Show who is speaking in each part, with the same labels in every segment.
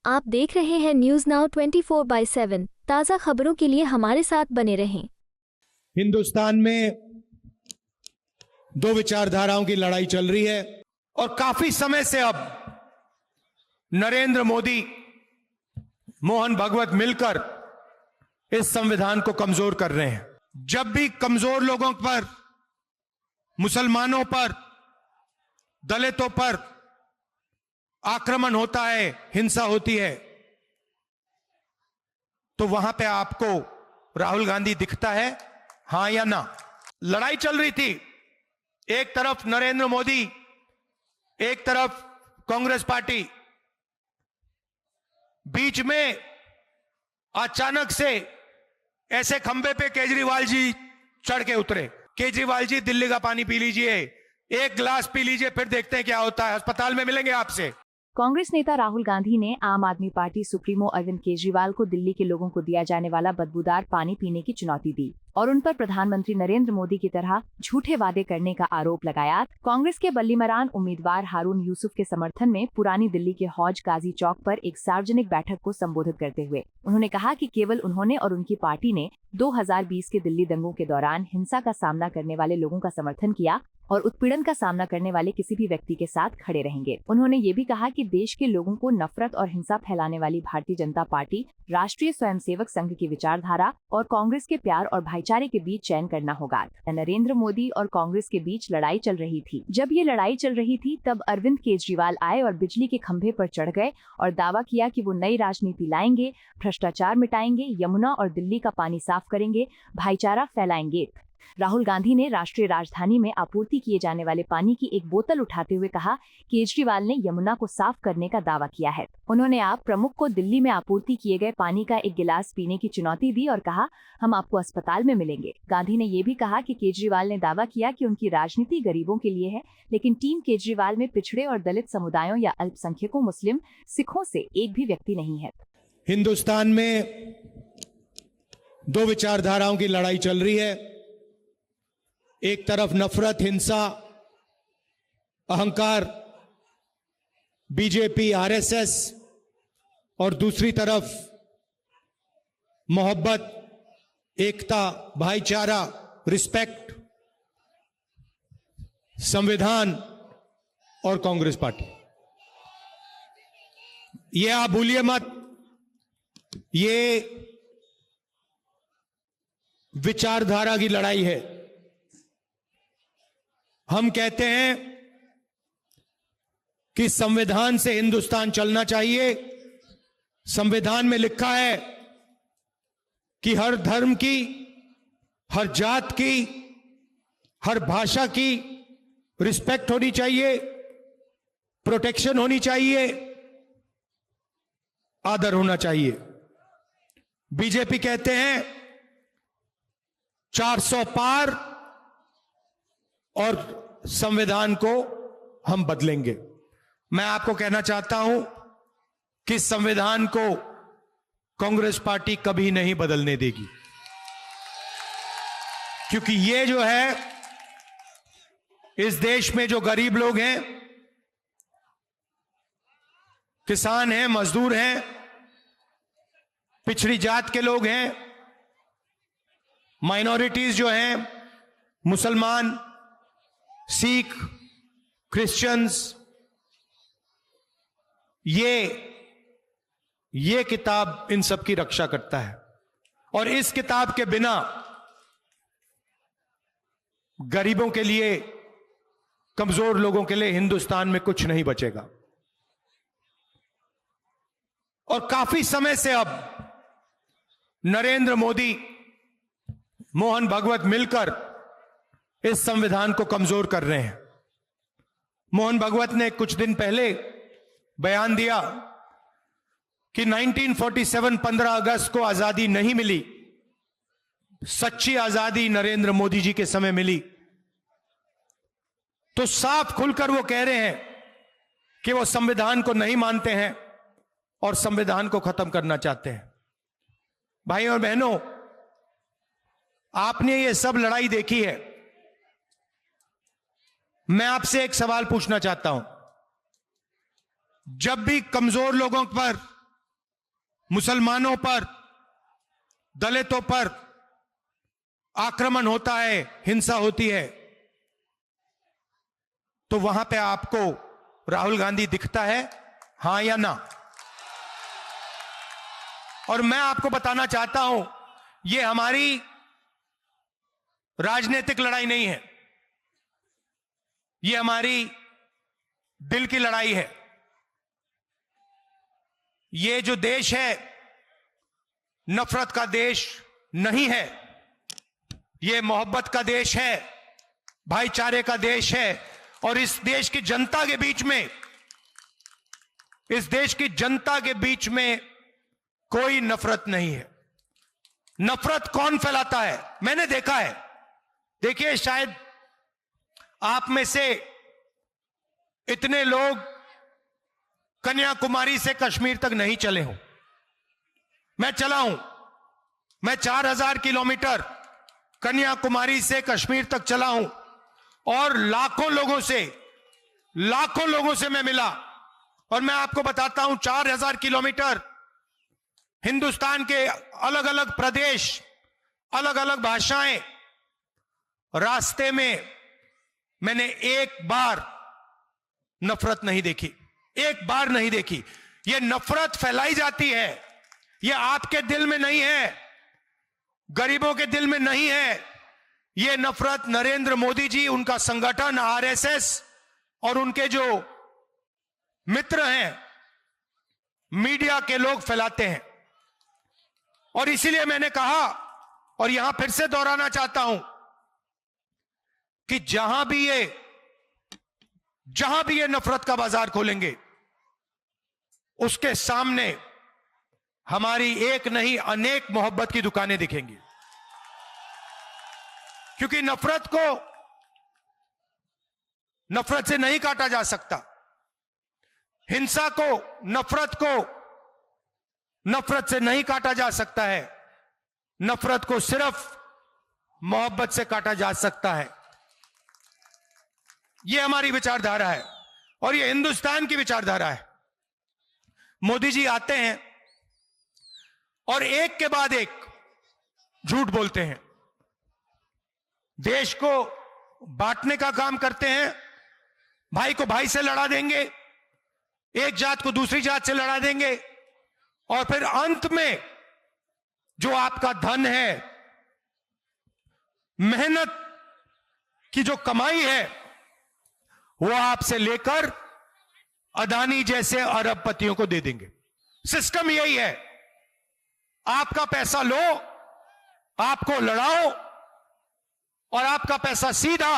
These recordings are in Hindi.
Speaker 1: आप देख रहे हैं न्यूज नाउ 24/7। ताज़ा खबरों के लिए हमारे साथ बने रहें।
Speaker 2: हिंदुस्तान में दो विचारधाराओं की लड़ाई चल रही है और काफी समय से अब नरेंद्र मोदी, मोहन भागवत मिलकर इस संविधान को कमजोर कर रहे हैं। जब भी कमजोर लोगों पर, मुसलमानों पर, दलितों पर आक्रमण होता है, हिंसा होती है, तो वहां पे आपको राहुल गांधी दिखता है, हां या ना? लड़ाई चल रही थी, एक तरफ नरेंद्र मोदी, एक तरफ कांग्रेस पार्टी। बीच में अचानक से ऐसे खंबे पे केजरीवाल जी चढ़ के उतरे। केजरीवाल जी, दिल्ली का पानी पी लीजिए, एक गिलास पी लीजिए, फिर देखते हैं क्या होता है, अस्पताल में मिलेंगे आपसे।
Speaker 3: कांग्रेस नेता राहुल गांधी ने आम आदमी पार्टी सुप्रीमो अरविंद केजरीवाल को दिल्ली के लोगों को दिया जाने वाला बदबूदार पानी पीने की चुनौती दी और उन पर प्रधानमंत्री नरेंद्र मोदी की तरह झूठे वादे करने का आरोप लगाया। कांग्रेस के बल्लीमरान उम्मीदवार हारून यूसुफ के समर्थन में पुरानी दिल्ली के हौज गाजी चौक पर एक सार्वजनिक बैठक को संबोधित करते हुए उन्होंने कहा कि केवल उन्होंने और उनकी पार्टी ने 2020 के दिल्ली दंगों के दौरान हिंसा का सामना करने वाले लोगों का समर्थन किया और उत्पीड़न का सामना करने वाले किसी भी व्यक्ति के साथ खड़े रहेंगे। उन्होंने ये भी कहा कि देश के लोगों को नफरत और हिंसा फैलाने वाली भारतीय जनता पार्टी, राष्ट्रीय स्वयंसेवक संघ की विचारधारा और कांग्रेस के प्यार और भाईचारे के बीच चयन करना होगा। नरेंद्र मोदी और कांग्रेस के बीच लड़ाई चल रही थी। जब ये लड़ाई चल रही थी तब अरविंद केजरीवाल आए और बिजली के खंभे पर चढ़ गए और दावा किया कि वो नई राजनीति लाएंगे, भ्रष्टाचार मिटाएंगे, यमुना और दिल्ली का पानी साफ करेंगे, भाईचारा फैलाएंगे। राहुल गांधी ने राष्ट्रीय राजधानी में आपूर्ति किए जाने वाले पानी की एक बोतल उठाते हुए कहा, केजरीवाल ने यमुना को साफ करने का दावा किया है। उन्होंने आप प्रमुख को दिल्ली में आपूर्ति किए गए पानी का एक गिलास पीने की चुनौती दी और कहा, हम आपको अस्पताल में मिलेंगे। गांधी ने ये भी कहा कि केजरीवाल ने दावा किया कि उनकी राजनीति गरीबों के लिए है, लेकिन टीम केजरीवाल में पिछड़े और दलित समुदायों या अल्पसंख्यकों, मुस्लिम, सिखों से एक भी व्यक्ति नहीं है।
Speaker 2: हिंदुस्तान में दो विचारधाराओं की लड़ाई चल रही है। एक तरफ नफरत, हिंसा, अहंकार, बीजेपी, आरएसएस, और दूसरी तरफ मोहब्बत, एकता, भाईचारा, रिस्पेक्ट, संविधान और कांग्रेस पार्टी। ये आप भूलिए मत, ये विचारधारा की लड़ाई है। हम कहते हैं कि संविधान से हिंदुस्तान चलना चाहिए। संविधान में लिखा है कि हर धर्म की, हर जात की, हर भाषा की रिस्पेक्ट होनी चाहिए, प्रोटेक्शन होनी चाहिए, आदर होना चाहिए। बीजेपी कहते हैं 400 पार और संविधान को हम बदलेंगे। मैं आपको कहना चाहता हूं कि संविधान को कांग्रेस पार्टी कभी नहीं बदलने देगी, क्योंकि ये जो है, इस देश में जो गरीब लोग हैं, किसान हैं, मजदूर हैं, पिछड़ी जात के लोग हैं, माइनॉरिटीज जो हैं, मुसलमान, सिख, क्रिश्चियंस, ये किताब इन सब की रक्षा करता है। और इस किताब के बिना गरीबों के लिए, कमजोर लोगों के लिए हिंदुस्तान में कुछ नहीं बचेगा। और काफी समय से अब नरेंद्र मोदी, मोहन भागवत मिलकर इस संविधान को कमजोर कर रहे हैं। मोहन भागवत ने कुछ दिन पहले बयान दिया कि 1947 15 अगस्त को आजादी नहीं मिली, सच्ची आजादी नरेंद्र मोदी जी के समय मिली। तो साफ खुलकर वो कह रहे हैं कि वो संविधान को नहीं मानते हैं और संविधान को खत्म करना चाहते हैं। भाई और बहनों, आपने ये सब लड़ाई देखी है। मैं आपसे एक सवाल पूछना चाहता हूं। जब भी कमजोर लोगों पर, मुसलमानों पर, दलितों पर आक्रमण होता है, हिंसा होती है, तो वहां पे आपको राहुल गांधी दिखता है, हां या ना? और मैं आपको बताना चाहता हूं, यह हमारी राजनीतिक लड़ाई नहीं है, यह हमारी दिल की लड़ाई है। यह जो देश है नफरत का देश नहीं है, यह मोहब्बत का देश है, भाईचारे का देश है। और इस देश की जनता के बीच में, इस देश की जनता के बीच में कोई नफरत नहीं है। नफरत कौन फैलाता है? मैंने देखा है। देखिए, शायद आप में से इतने लोग कन्याकुमारी से कश्मीर तक नहीं चले हों। मैं चला हूं। मैं 4000 किलोमीटर कन्याकुमारी से कश्मीर तक चला हूं और लाखों लोगों से मैं मिला। और मैं आपको बताता हूं, 4000 किलोमीटर हिंदुस्तान के अलग अलग प्रदेश, अलग अलग भाषाएं, रास्ते में मैंने एक बार नफरत नहीं देखी, एक बार नहीं देखी। यह नफरत फैलाई जाती है, यह आपके दिल में नहीं है, गरीबों के दिल में नहीं है। यह नफरत नरेंद्र मोदी जी, उनका संगठन आरएसएस और उनके जो मित्र हैं, मीडिया के लोग फैलाते हैं। और इसीलिए मैंने कहा, और यहां फिर से दोहराना चाहता हूं, कि जहां भी ये नफरत का बाजार खोलेंगे, उसके सामने हमारी एक नहीं अनेक मोहब्बत की दुकानें दिखेंगी। क्योंकि नफरत से नहीं काटा जा सकता। हिंसा को, नफरत से नहीं काटा जा सकता है। नफरत को सिर्फ मोहब्बत से काटा जा सकता है। यह हमारी विचारधारा है और यह हिंदुस्तान की विचारधारा है। मोदी जी आते हैं और एक के बाद एक झूठ बोलते हैं, देश को बांटने का काम करते हैं, भाई को भाई से लड़ा देंगे, एक जात को दूसरी जात से लड़ा देंगे, और फिर अंत में जो आपका धन है, मेहनत की जो कमाई है, वो आपसे लेकर अदानी जैसे अरबपतियों को दे देंगे। सिस्टम यही है, आपका पैसा लो, आपको लड़ाओ, और आपका पैसा सीधा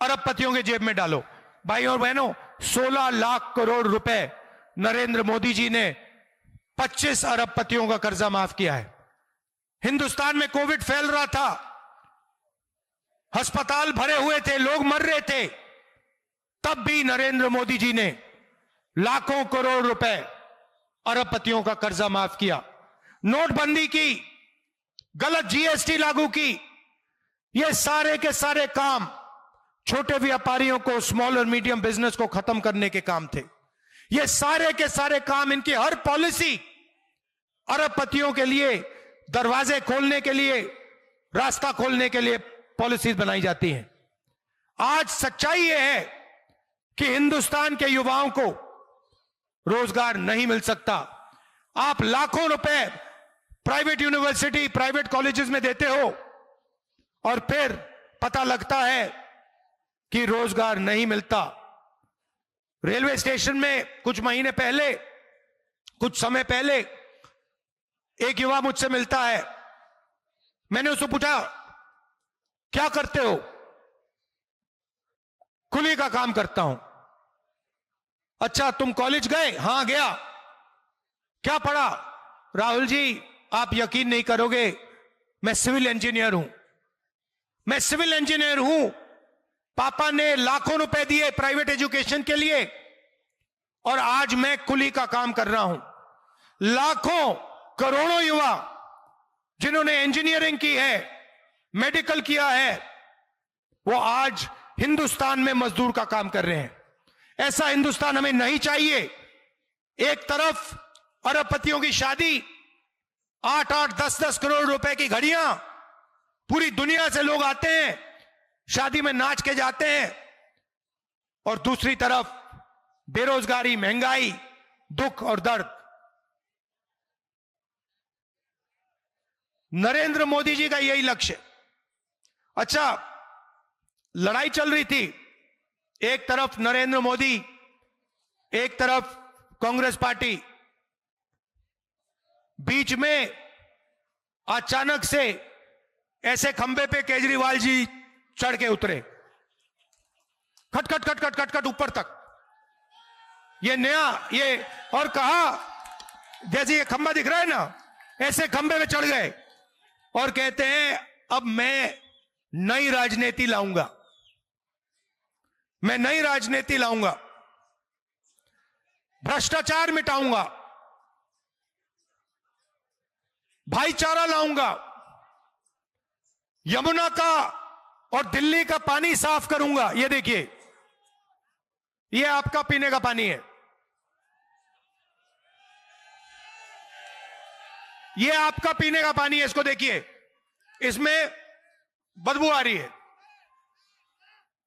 Speaker 2: अरबपतियों के जेब में डालो। भाई और बहनों, 16 लाख करोड़ रुपए नरेंद्र मोदी जी ने 25 अरबपतियों का कर्जा माफ किया है। हिंदुस्तान में कोविड फैल रहा था, अस्पताल भरे हुए थे, लोग मर रहे थे, तब भी नरेंद्र मोदी जी ने लाखों करोड़ रुपए अरबपतियों का कर्जा माफ किया। नोटबंदी की, गलत जीएसटी लागू की, ये सारे के सारे काम छोटे व्यापारियों को, स्मॉल और मीडियम बिजनेस को खत्म करने के काम थे। ये सारे के सारे काम, इनकी हर पॉलिसी अरबपतियों के लिए दरवाजे खोलने के लिए, रास्ता खोलने के लिए पॉलिसीज बनाई जाती हैं। आज सच्चाई यह है कि हिंदुस्तान के युवाओं को रोजगार नहीं मिल सकता। आप लाखों रुपए प्राइवेट यूनिवर्सिटी, प्राइवेट कॉलेजेस में देते हो और फिर पता लगता है कि रोजगार नहीं मिलता। रेलवे स्टेशन में कुछ महीने पहले, कुछ समय पहले एक युवा मुझसे मिलता है। मैंने उससे पूछा, क्या करते हो? कुली का काम करता हूं। अच्छा, तुम कॉलेज गए? हां गया। क्या पढ़ा? राहुल जी, आप यकीन नहीं करोगे, मैं सिविल इंजीनियर हूं। मैं सिविल इंजीनियर हूं। पापा ने लाखों रुपए दिए प्राइवेट एजुकेशन के लिए और आज मैं कुली का काम कर रहा हूं। लाखों करोड़ों युवा जिन्होंने इंजीनियरिंग की है, मेडिकल किया है, वो आज हिंदुस्तान में मजदूर का काम कर रहे हैं। ऐसा हिंदुस्तान हमें नहीं चाहिए। एक तरफ अरबपतियों की शादी, 8-8, 10-10 करोड़ रुपए की घड़ियां, पूरी दुनिया से लोग आते हैं, शादी में नाच के जाते हैं। और दूसरी तरफ बेरोजगारी, महंगाई, दुख और दर्द। नरेंद्र मोदी जी का यही लक्ष्य। अच्छा, लड़ाई चल रही थी, एक तरफ नरेंद्र मोदी, एक तरफ कांग्रेस पार्टी। बीच में अचानक से ऐसे खंबे पे केजरीवाल जी चढ़ के उतरे, खट खट खट खट खट खट ऊपर तक, ये नया ये, और कहा जैसे ये खंबा दिख रहा है ना, ऐसे खंबे पे चढ़ गए और कहते हैं अब मैं नई राजनीति लाऊंगा, मैं नई राजनीति लाऊंगा, भ्रष्टाचार मिटाऊंगा, भाईचारा लाऊंगा, यमुना का और दिल्ली का पानी साफ करूंगा। ये देखिए, ये आपका पीने का पानी है, ये आपका पीने का पानी है, इसको देखिए, इसमें बदबू आ रही है।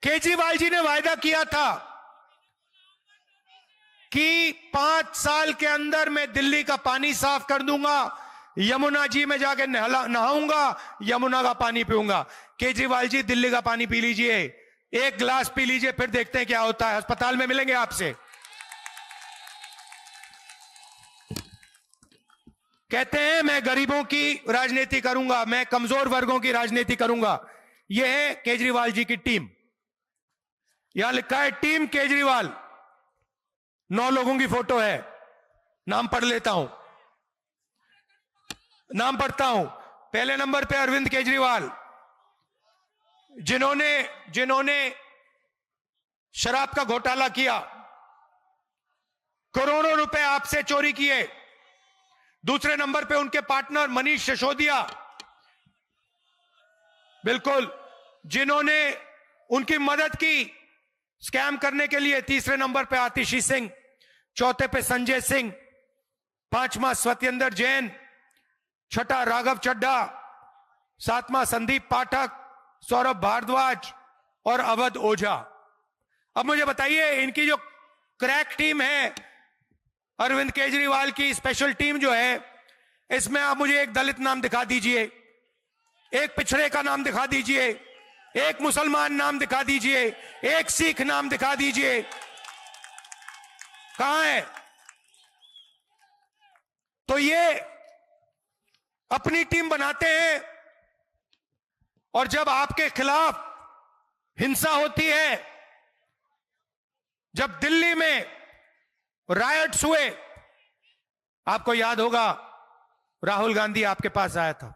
Speaker 2: केजरीवाल जी ने वायदा किया था कि 5 साल के अंदर मैं दिल्ली का पानी साफ कर दूंगा, यमुना जी में जाके नहाऊंगा, यमुना का पानी पीऊंगा। केजरीवाल जी, दिल्ली का पानी पी लीजिए, एक गिलास पी लीजिए, फिर देखते हैं क्या होता है, अस्पताल में मिलेंगे आपसे। कहते हैं मैं गरीबों की राजनीति करूंगा, मैं कमजोर वर्गों की राजनीति करूंगा। यह है केजरीवाल जी की टीम। यहां लिखा है टीम केजरीवाल, 9 लोगों की फोटो है। नाम पढ़ लेता हूं, नाम पढ़ता हूं। पहले नंबर पे अरविंद केजरीवाल, जिन्होंने शराब का घोटाला किया, करोड़ों रुपए आपसे चोरी किए। दूसरे नंबर पे उनके पार्टनर मनीष सिसोदिया, बिल्कुल, जिन्होंने उनकी मदद की स्कैम करने के लिए। तीसरे नंबर पे आतिशी सिंह, चौथे पे संजय सिंह, पांचवा सत्येंद्र जैन, छठा राघव चड्ढा, सातवां संदीप पाठक, सौरभ भारद्वाज और अवध ओझा। अब मुझे बताइए, इनकी जो क्रैक टीम है, अरविंद केजरीवाल की स्पेशल टीम जो है, इसमें आप मुझे एक दलित नाम दिखा दीजिए, एक पिछड़े का नाम दिखा दीजिए, एक मुसलमान नाम दिखा दीजिए, एक सिख नाम दिखा दीजिए, कहां है? तो ये अपनी टीम बनाते हैं, और जब आपके खिलाफ हिंसा होती है, जब दिल्ली में रायट्स हुए, आपको याद होगा राहुल गांधी आपके पास आया था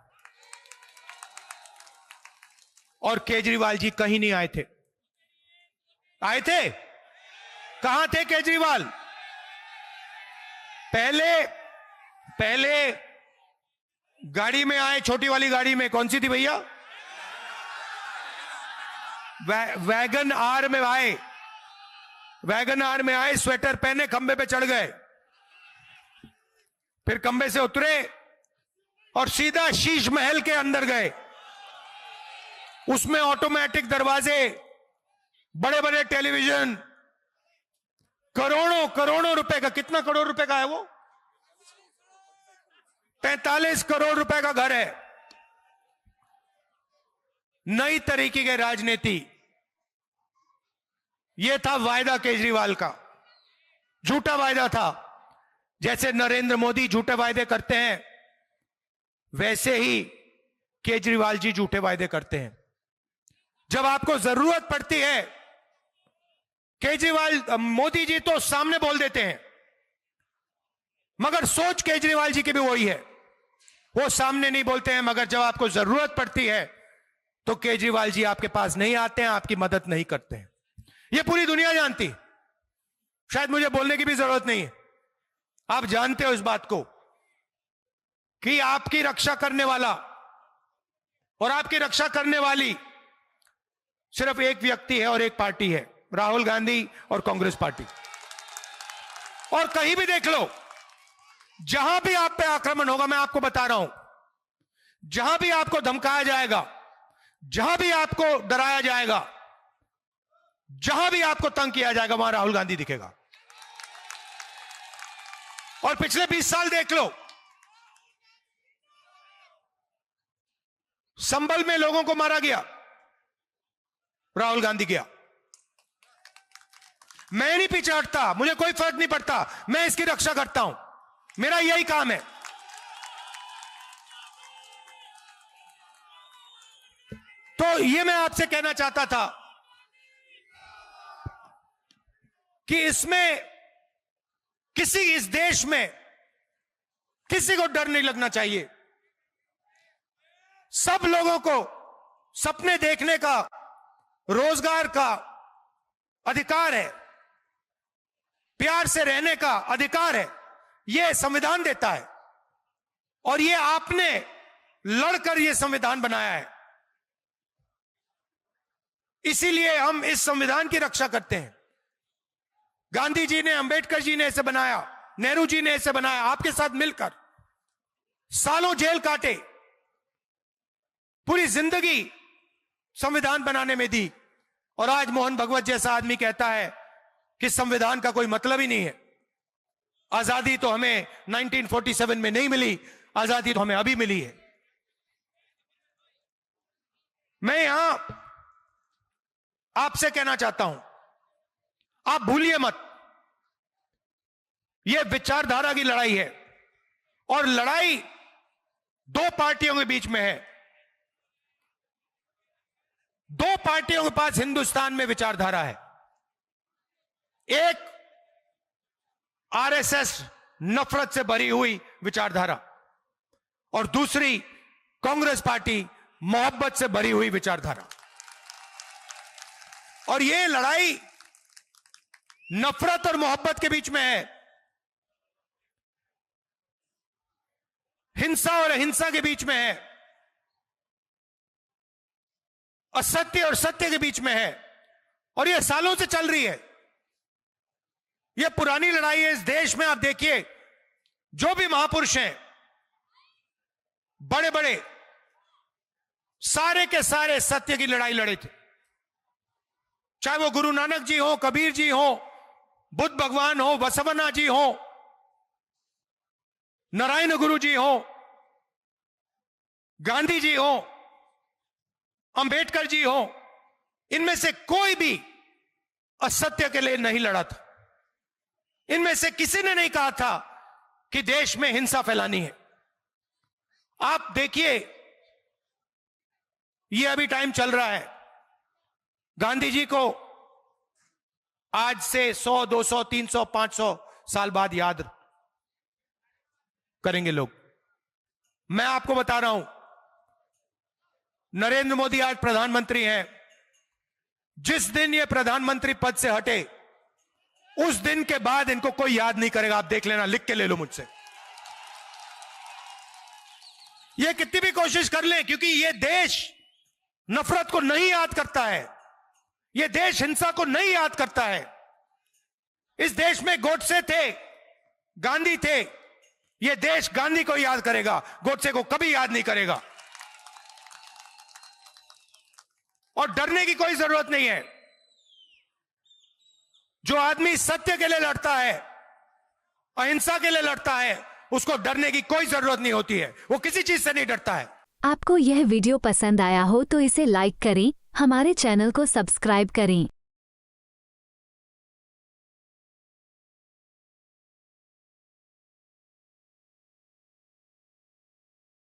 Speaker 2: और केजरीवाल जी कहीं नहीं आए थे। आए थे? कहां थे केजरीवाल? पहले गाड़ी में आए, छोटी वाली गाड़ी में, कौन सी थी भैया? वैगन आर में आए, वैगन आर में आए, स्वेटर पहने, खंबे पे चढ़ गए, फिर खंबे से उतरे और सीधा शीश महल के अंदर गए। उसमें ऑटोमेटिक दरवाजे, बड़े बड़े टेलीविजन, करोड़ों रुपए का, कितना करोड़ रुपए का है वो? 45 करोड़ रुपए का घर है। नई तरीके की राजनीति, यह था वायदा केजरीवाल का। झूठा वायदा था। जैसे नरेंद्र मोदी झूठे वायदे करते हैं, वैसे ही केजरीवाल जी झूठे वायदे करते हैं। जब आपको जरूरत पड़ती है, मोदी जी तो सामने बोल देते हैं, मगर सोच केजरीवाल जी की भी वही है। वो सामने नहीं बोलते हैं, मगर जब आपको जरूरत पड़ती है तो केजरीवाल जी आपके पास नहीं आते हैं, आपकी मदद नहीं करते हैं। ये पूरी दुनिया जानती, शायद मुझे बोलने की भी जरूरत नहीं है। आप जानते हो इस बात को कि आपकी रक्षा करने वाला और आपकी रक्षा करने वाली सिर्फ एक व्यक्ति है और एक पार्टी है, राहुल गांधी और कांग्रेस पार्टी। और कहीं भी देख लो, जहां भी आप पे आक्रमण होगा, मैं आपको बता रहा हूं, जहां भी आपको धमकाया जाएगा, जहां भी आपको डराया जाएगा, जहां भी आपको तंग किया जाएगा, वहां राहुल गांधी दिखेगा। और पिछले 20 साल देख लो, संभल में लोगों को मारा गया, राहुल गांधी गया। मैं नहीं पीछे हटता, मुझे कोई फर्क नहीं पड़ता, मैं इसकी रक्षा करता हूं, मेरा यही काम है। तो ये मैं आपसे कहना चाहता था कि इस देश में किसी को डर नहीं लगना चाहिए। सब लोगों को सपने देखने का, रोजगार का अधिकार है, प्यार से रहने का अधिकार है, यह संविधान देता है। और ये आपने लड़कर यह संविधान बनाया है, इसीलिए हम इस संविधान की रक्षा करते हैं। गांधी जी ने, अंबेडकर जी ने इसे बनाया, नेहरू जी ने इसे बनाया, आपके साथ मिलकर सालों जेल काटे, पूरी जिंदगी संविधान बनाने में दी। और आज मोहन भगवत जैसा आदमी कहता है कि संविधान का कोई मतलब ही नहीं है। आजादी तो हमें 1947 में नहीं मिली, आजादी तो हमें अभी मिली है। मैं यहां आपसे कहना चाहता हूं, आप भूलिए मत, यह विचारधारा की लड़ाई है, और लड़ाई दो पार्टियों के बीच में है। दो पार्टियों के पास हिंदुस्तान में विचारधारा है। एक आरएसएस नफरत से भरी हुई विचारधारा, और दूसरी कांग्रेस पार्टी मोहब्बत से भरी हुई विचारधारा। और यह लड़ाई नफरत और मोहब्बत के बीच में है, हिंसा और अहिंसा के बीच में है, असत्य और सत्य के बीच में है। और यह सालों से चल रही है, यह पुरानी लड़ाई है। इस देश में आप देखिए, जो भी महापुरुष हैं, बड़े बड़े, सारे के सारे सत्य की लड़ाई लड़े थे। चाहे वो गुरु नानक जी हो, कबीर जी हो, बुद्ध भगवान हो, बसवन्ना जी हो, नारायण गुरु जी हो, गांधी जी हो, अंबेडकर जी हो, इनमें से कोई भी असत्य के लिए नहीं लड़ा था। इनमें से किसी ने नहीं कहा था कि देश में हिंसा फैलानी है। आप देखिए, ये अभी टाइम चल रहा है, गांधी जी को आज से 100, 200, 300, 500 साल बाद याद करेंगे लोग। मैं आपको बता रहा हूं, नरेंद्र मोदी आज प्रधानमंत्री हैं। जिस दिन ये प्रधानमंत्री पद से हटे, उस दिन के बाद इनको कोई याद नहीं करेगा। आप देख लेना, लिख के ले लो मुझसे। ये कितनी भी कोशिश कर लें, क्योंकि ये देश नफरत को नहीं याद करता है, ये देश हिंसा को नहीं याद करता है। इस देश में गोडसे थे, गांधी थे, ये देश गांधी को याद करेगा, गोडसे को कभी याद नहीं करेगा। और डरने की कोई जरूरत नहीं है। जो आदमी सत्य के लिए लड़ता है, अहिंसा के लिए लड़ता है, उसको डरने की कोई जरूरत नहीं होती है, वो किसी चीज से नहीं डरता है।
Speaker 1: आपको यह वीडियो पसंद आया हो तो इसे लाइक करें, हमारे चैनल को सब्सक्राइब करें।